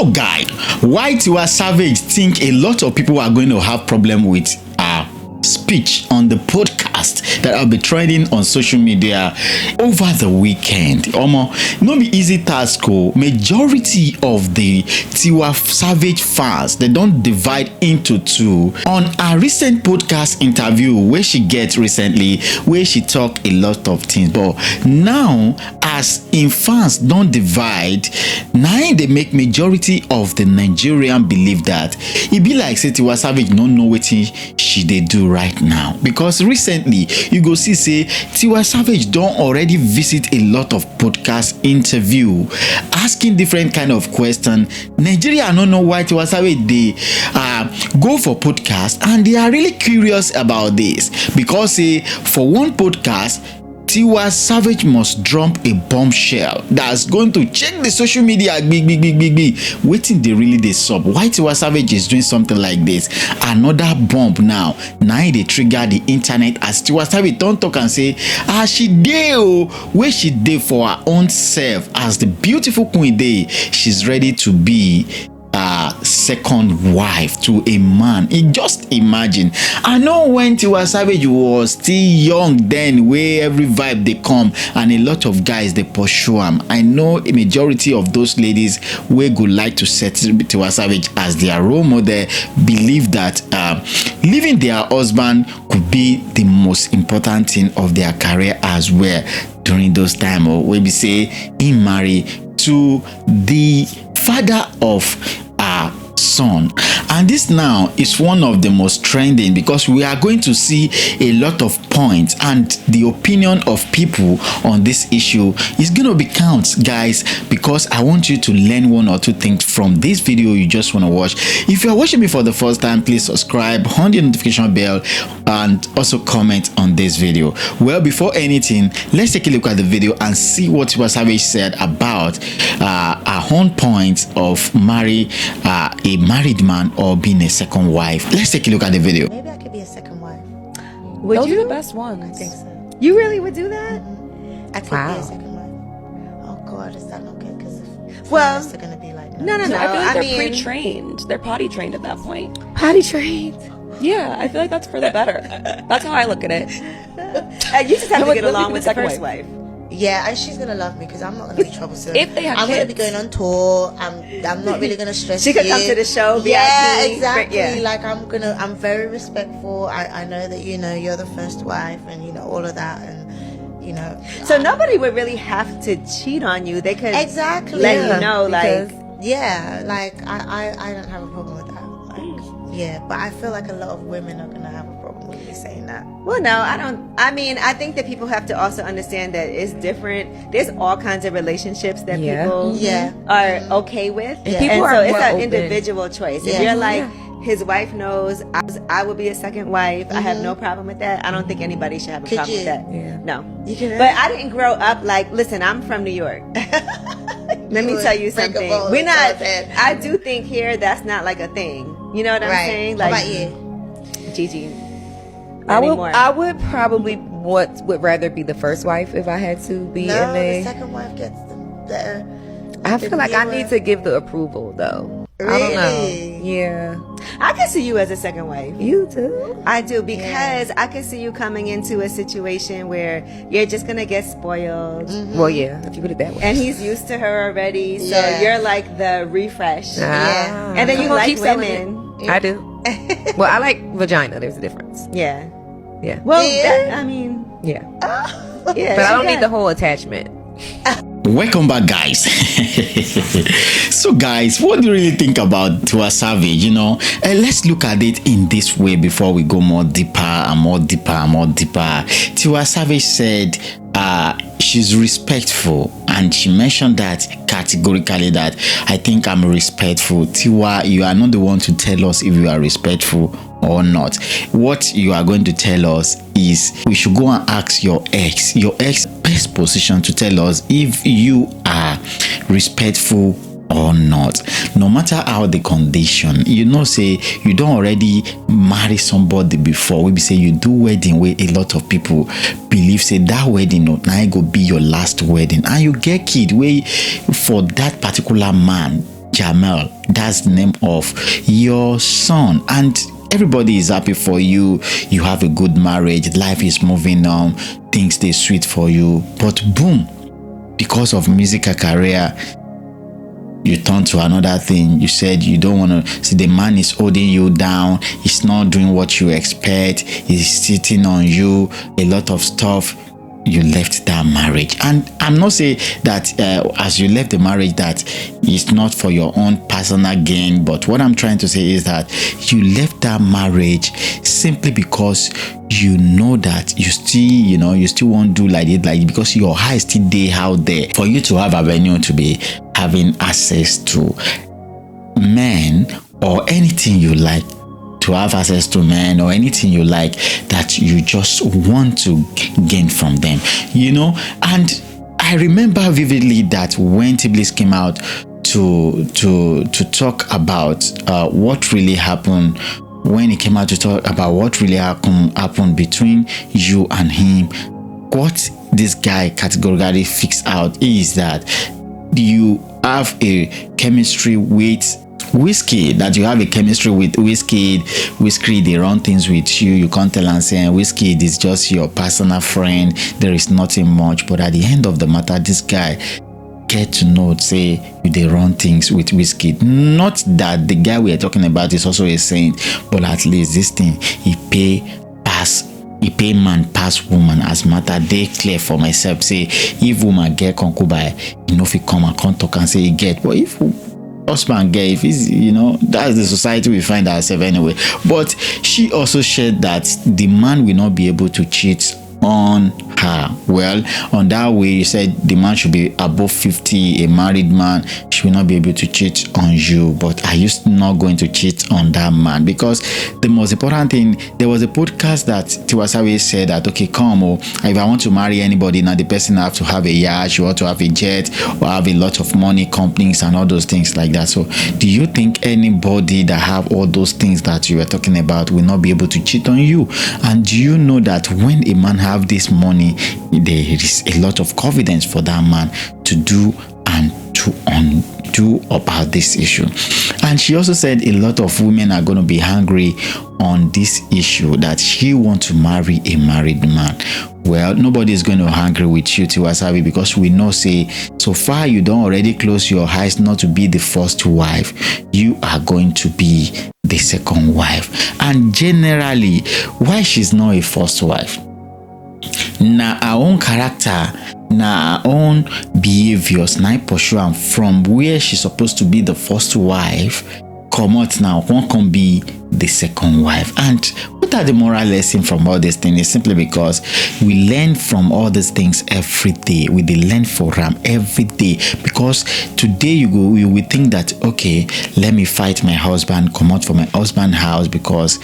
So guy, why Tiwa Savage think a lot of people are going to have problem with speech on the podcast that will be trending on social media over the weekend? No be easy task. Majority of the Tiwa Savage fans, they don't divide into two. On a recent podcast interview where she get recently, where she talk a lot of things, but now as in fans don't divide, now they make majority of the Nigerian believe that it be like say Tiwa Savage don't know what she they do right now, because recently you go see say Tiwa Savage don't already visit a lot of podcast interview asking different kind of question. Nigeria don't know why Tiwa Savage they go for podcast, and they are really curious about this, because for one podcast Tiwa Savage must drop a bombshell that's going to check the social media big. Waiting they really they sub. Why Tiwa Savage is doing something like this? Another bomb now. Now they trigger the internet as Tiwa Savage don't talk and say, she did where she did for her own self as the beautiful queen day. She's ready to be second wife to a man. Just imagine. I know when Tiwa Savage was still young then, where every vibe they come and a lot of guys they pursue him. I know a majority of those ladies we would like to set Tiwa Savage as their role model, believe that leaving their husband could be the most important thing of their career as well during those time, or we say he married to the father of our son. And this now is one of the most trending, because we are going to see a lot of points and the opinion of people on this issue is going to be counts, guys, because I want you to learn one or two things from this video you just want to watch. If you are watching me for the first time, please subscribe, on the notification bell, and also comment on this video. Well, before anything, let's take a look at the video and see what Tiwa Savage said about her own points of marry a married man or being a second wife. Let's take a look at the video. Maybe I could be a second wife. Would Those you? Are the best ones. I think so. You really would do that? I could be a second wife. Oh God, is that not good? Because well, they're gonna be like no. I feel like they're pre-trained. They're potty trained at that point. Potty trained. Yeah, I feel like that's for the better. That's how I look at it. You just have to get along with the first wife. Yeah, and she's gonna love me because I'm not gonna be troublesome. If they have I'm kids. gonna be going on tour. I'm not really gonna stress. She could come to the show. Yeah, VIP, exactly. Yeah. Like I'm very respectful. I know that you're the first wife, and all of that, and So nobody would really have to cheat on you. They could exactly let you know, I don't have a problem with that. But I feel like a lot of women are gonna have a problem with me saying that. Well, no, I don't. I mean, I think that people have to also understand that it's different. There's all kinds of relationships that people are okay with. Yeah. And so it's an open. individual choice. If you're like, his wife knows I would be a second wife, I have no problem with that. I don't think anybody should have a problem with that. Yeah. No. But I didn't grow up like, listen, I'm from New York. Let me tell you something. We're not. I do think here that's not like a thing. You know what I'm saying? Like, how about you, Gigi? I would probably would rather be the first wife if I had to be in the second wife gets the I feel like I need to give the approval though. Really? I don't know. Yeah. I can see you as a second wife. You too? I do, because I can see you coming into a situation where you're just gonna get spoiled. Well, yeah, if you put it that way. And he's used to her already, so you're like the refresh. Yeah. And then you like women. I do. Well, I like vagina. There's a difference. Yeah. Yeah. Well, I mean. Yeah. Yeah. But I don't need the whole attachment. Welcome back, guys. So guys, what do you really think about Tiwa Savage? Let's look at it in this way before we go more deeper and more deeper and more deeper. Tiwa Savage said she's respectful, and she mentioned that categorically, that I think I'm respectful. Tiwa, you are not the one to tell us if you are respectful or not. What you are going to tell us is we should go and ask your ex best position to tell us if you are respectful or not. No matter how the condition, say you don't already marry somebody before, we be say you do wedding where a lot of people believe say that wedding now go be your last wedding, and you get kid where for that particular man Jamel. That's the name of your son. And everybody is happy for you. You have a good marriage. Life is moving on. Things stay sweet for you. But boom, because of musical career, you turn to another thing. You said you don't want to see the man is holding you down. He's not doing what you expect. He's sitting on you. A lot of stuff. You left that marriage. And I'm not saying that as you left the marriage that it's not for your own personal gain, but what I'm trying to say is that you left that marriage simply because you know that you still won't do like it, because your eye is still there out there for you to have avenue to be having access to men or anything you like, to have access to men or anything you like that you just want to gain from them, And I remember vividly that when Tiblis came out to talk about what really happened, when he came out to talk about what really happened between you and him, what this guy categorically fixed out is that you have a chemistry with Whiskey, that you have a chemistry with Whiskey, they run things with you. You can't tell and say Whiskey is just your personal friend. There is nothing much. But at the end of the matter, this guy get to know, say, they run things with Whiskey. Not that the guy we are talking about is also a saint, but at least this thing, he pay man pass woman. As matter they clear for myself. Say, if woman get concubine, if he come and can't talk and say he get. But if husband gay, if he's, that's the society we find ourselves anyway. But she also shared that the man will not be able to cheat on her. Well, on that way, you said the man should be above 50, a married man. She will not be able to cheat on you. But are you not going to cheat on that man? Because the most important thing, there was a podcast that Tiwa said that, okay, if I want to marry anybody, now the person have to have a yacht, you want to have a jet, or have a lot of money, companies, and all those things like that. So do you think anybody that have all those things that you were talking about will not be able to cheat on you? And do you know that when a man have this money, there is a lot of confidence for that man to do and to undo about this issue? And she also said a lot of women are going to be angry on this issue, that she wants to marry a married man. Well, nobody is going to angry with you, Tiwa Savage, because we know, say, so far you don't already close your eyes not to be the first wife, you are going to be the second wife. And generally, why she's not a first wife? Na our own character, na our own behaviors, na pursue am from where she's supposed to be the first wife, come out now, one can be the second wife. And what are the moral lesson from all these things? Is simply because we learn from all these things every day. We learn for them every day. Because today you will think that, okay, let me fight my husband, come out from my husband's house because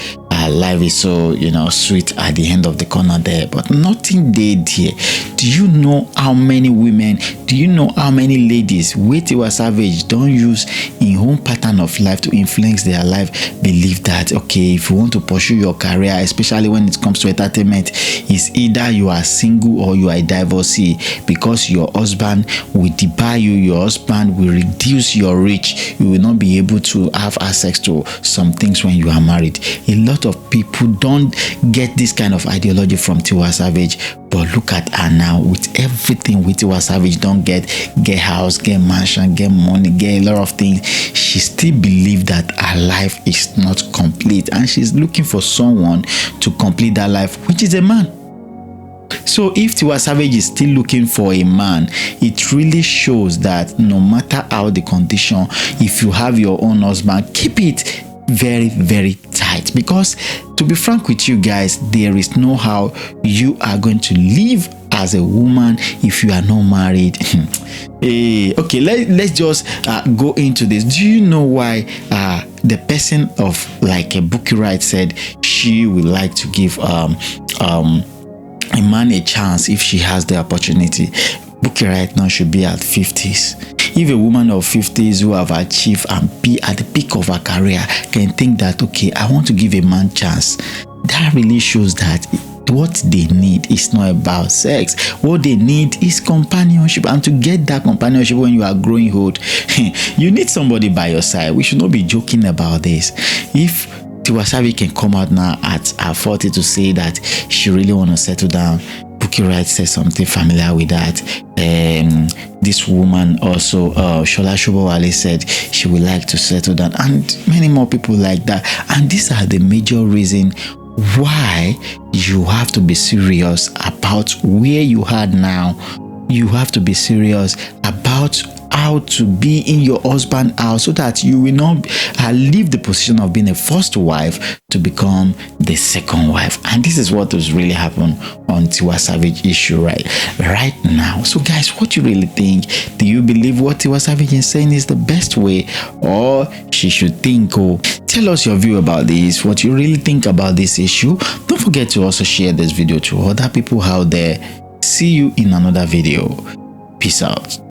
life is so, sweet at the end of the corner there. But nothing there. Do you know how many women, do you know how many ladies Tiwa Savage don't use in own pattern of life to influence their life, believe that, okay, if you want to pursue your career, especially when it comes to entertainment, is either you are single or you are a divorcee, because your husband will debar you, your husband will reduce your reach, you will not be able to have access to some things when you are married. A lot of people don't get this kind of ideology from Tiwa Savage, but look at her now with everything with Tiwa Savage. Don't get house, get mansion, get money, get a lot of things. She still believes that her life is not complete, and she's looking for someone to complete that life, which is a man. So if Tiwa Savage is still looking for a man, it really shows that no matter how the condition, if you have your own husband, keep it very, very tight. Because to be frank with you guys, there is no how you are going to live as a woman if you are not married. Okay, let's just go into this. Do you know why the person of like a Bookie Wright said she would like to give a man a chance if she has the opportunity? Bookie Wright now should be at 50s. If a woman of 50s who have achieved and be at the peak of her career can think that, okay, I want to give a man chance, that really shows that what they need is not about sex. What they need is companionship, and to get that companionship when you are growing old, you need somebody by your side. We should not be joking about this. If Tiwa Savage can come out now at her 40 to say that she really want to settle down, Bukky Wright said something familiar with that. This woman also, Shola Shobowale, said she would like to settle down, and many more people like that. And these are the major reason why you have to be serious about where you are now. You have to be serious about how to be in your husband's house, so that you will not leave the position of being a first wife to become the second wife. And this is what has really happened on Tiwa Savage issue right now. So guys, what you really think? Do you believe what Tiwa Savage is saying is the best way, or she should think? Tell us your view about this, what you really think about this issue. Don't forget to also share this video to other people out there. See you in another video. Peace out.